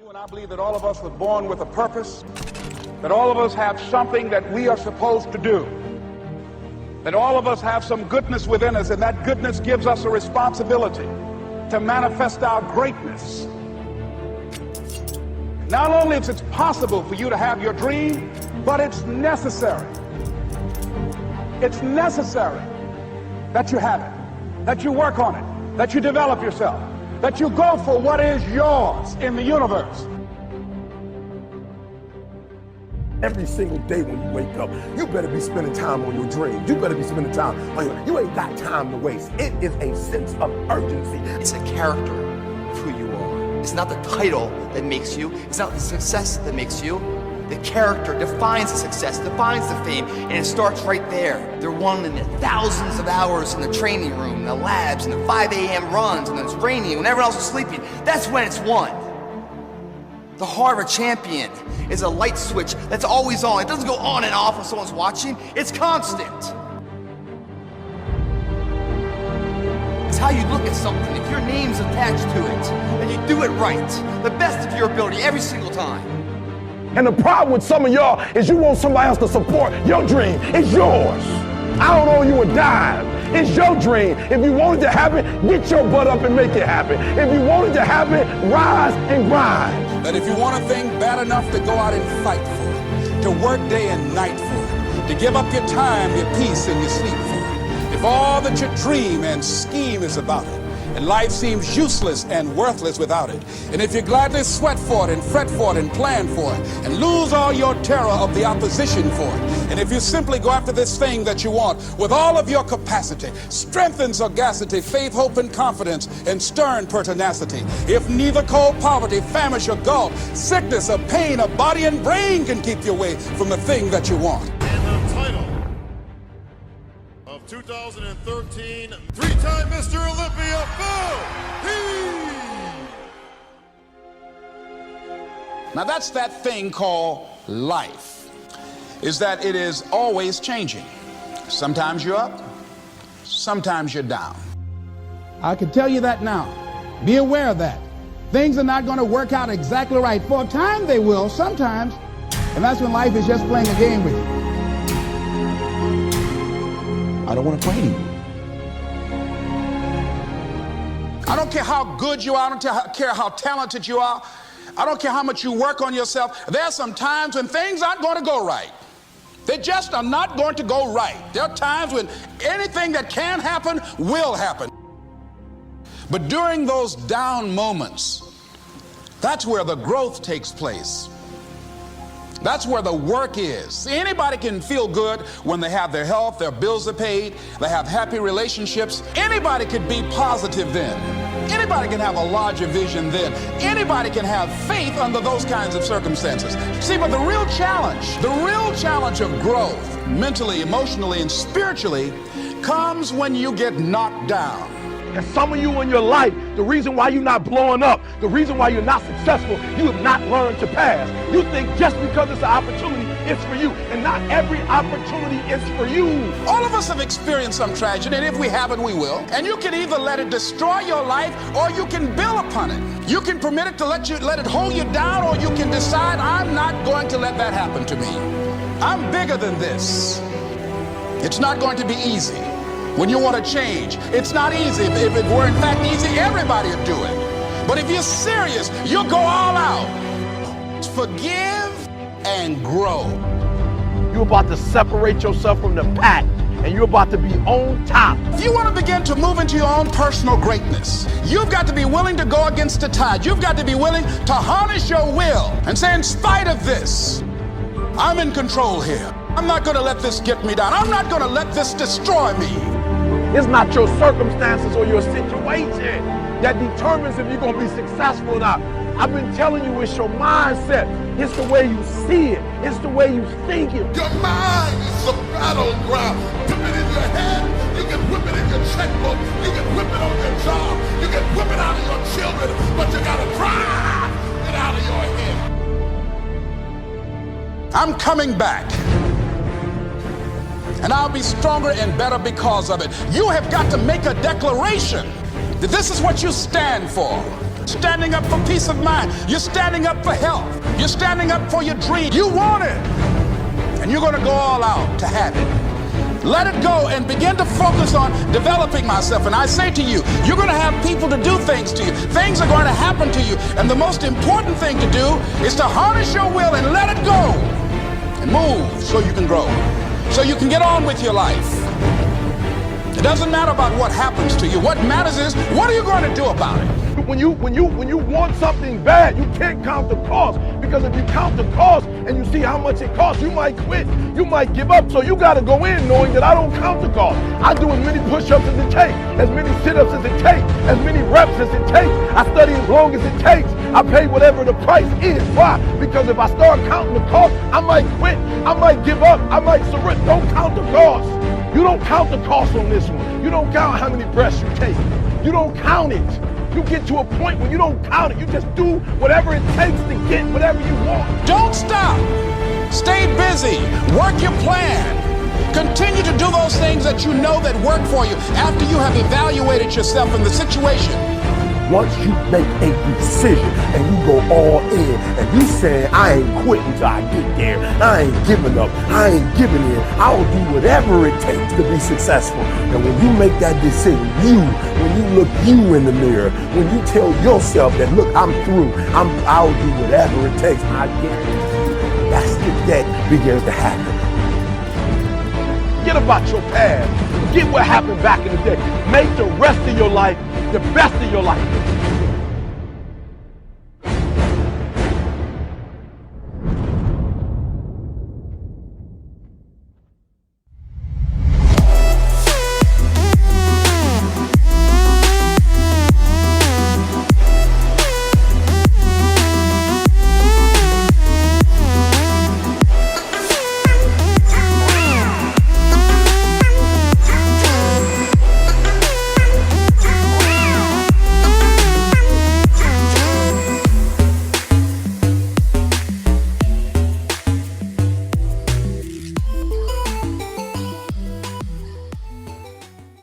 And I believe that all of us were born with a purpose, that all of us have something that we are supposed to do, that all of us have some goodness within us, and that goodness gives us a responsibility to manifest our greatness. Not only is it possible for you to have your dream, but it's necessary. It's necessary that you have it, that you work on it, that you develop yourself, that you go for what is yours in the universe. Every single day when you wake up, you better be spending time on your dreams. You better be spending time on you ain't got time to waste. It is a sense of urgency. It's a character of who you are. It's not the title that makes you. It's not the success that makes you. The character defines the success, defines the fame, and it starts right there. They're won in the thousands of hours in the training room, in the labs, in the 5 a.m. runs, and it's raining when everyone else is sleeping. That's when it's won. The heart of a champion is a light switch that's always on. It doesn't go on and off when someone's watching. It's constant. It's how you look at something. If your name's attached to it, and you do it right, the best of your ability every single time. And the problem with some of y'all is you want somebody else to support your dream. It's yours. I don't owe you a dime. It's your dream. If you want it to happen, get your butt up and make it happen. If you want it to happen, rise and grind. That if you want a thing bad enough to go out and fight for it, to work day and night for it, to give up your time, your peace, and your sleep for it, if all that you dream and scheme is about it, and life seems useless and worthless without it, and if you gladly sweat for it and fret for it and plan for it and lose all your terror of the opposition for it, and if you simply go after this thing that you want with all of your capacity, strength and sagacity, faith, hope, and confidence, and stern pertinacity, if neither cold poverty, famish, or gulf, sickness or pain of body and brain can keep you away from the thing that you want. And the title of 2013, three-time Mr. Olympia, Now that's that thing called life, is that it is always changing. Sometimes you're up, sometimes you're down. I can tell you that now. Be aware of that. Things are not going to work out exactly right. For a time they will, sometimes. And that's when life is just playing a game with you. I don't want to play anymore. I don't care how good you are. I don't care how talented you are. I don't care how much you work on yourself. There are some times when things aren't going to go right. They just are not going to go right. There are times when anything that can happen will happen. But during those down moments, that's where the growth takes place. That's where the work is. See, anybody can feel good when they have their health, their bills are paid, they have happy relationships. Anybody could be positive then. Anybody can have a larger vision then. Anybody can have faith under those kinds of circumstances. See, but the real challenge of growth, mentally, emotionally, and spiritually, comes when you get knocked down. And some of you in your life, the reason why you're not blowing up, the reason why you're not successful, you have not learned to pass. You think just because it's an opportunity, it's for you. And not every opportunity is for you. All of us have experienced some tragedy, and if we haven't, we will. And you can either let it destroy your life, or you can build upon it. You can permit it to let it hold you down, or you can decide, I'm not going to let that happen to me. I'm bigger than this. It's not going to be easy. When you want to change, it's not easy. If it were in fact easy, everybody would do it. But if you're serious, you'll go all out. Forgive and grow. You're about to separate yourself from the pack, and you're about to be on top. If you want to begin to move into your own personal greatness, you've got to be willing to go against the tide. You've got to be willing to harness your will and say, in spite of this, I'm in control here. I'm not going to let this get me down. I'm not going to let this destroy me. It's not your circumstances or your situation that determines if you're going to be successful or not. I've been telling you, it's your mindset. It's the way you see it. It's the way you think it. Your mind is a battleground. Whip it in your head. You can whip it in your checkbook. You can whip it on your job. You can whip it out of your children. But you got to drive it out of your head. I'm coming back. And I'll be stronger and better because of it. You have got to make a declaration that this is what you stand for. standing up for peace of mind. You're standing up for health. You're standing up for your dream. You want it. And you're going to go all out to have it. Let it go and begin to focus on developing myself. And I say to you, you're going to have people to do things to you. Things are going to happen to you. And the most important thing to do is to harness your will and let it go. And move so you can grow. So you can get on with your life. It doesn't matter about what happens to you. What matters is, what are you going to do about it? When you want something bad, you can't count the cost, because if you count the cost and you see how much it costs, you might quit, you might give up. So you got to go in knowing that I don't count the cost. I do as many push-ups as it takes, as many sit-ups as it takes, as many reps as it takes. I study as long as it takes. I pay whatever the price is. Why? Because if I start counting the cost, I might quit, I might give up, I might surrender. Don't count the cost. You don't count the cost on this one. You don't count how many breaths you take. You don't count it. You get to a point when you don't count it. You just do whatever it takes to get whatever you want. Don't stop. Stay busy. Work your plan. Continue to do those things that you know that work for you after you have evaluated yourself in the situation. Once you make a decision and you go all in and you say, I ain't quitting till I get there, I ain't giving up, I ain't giving in, I'll do whatever it takes to be successful. And when you make that decision, when you look you in the mirror, when you tell yourself that, look, I'm through, I'll do whatever it takes, I guarantee you, that's the day begins to happen. Forget about your past. Forget what happened back in the day. Make the rest of your life the best of your life.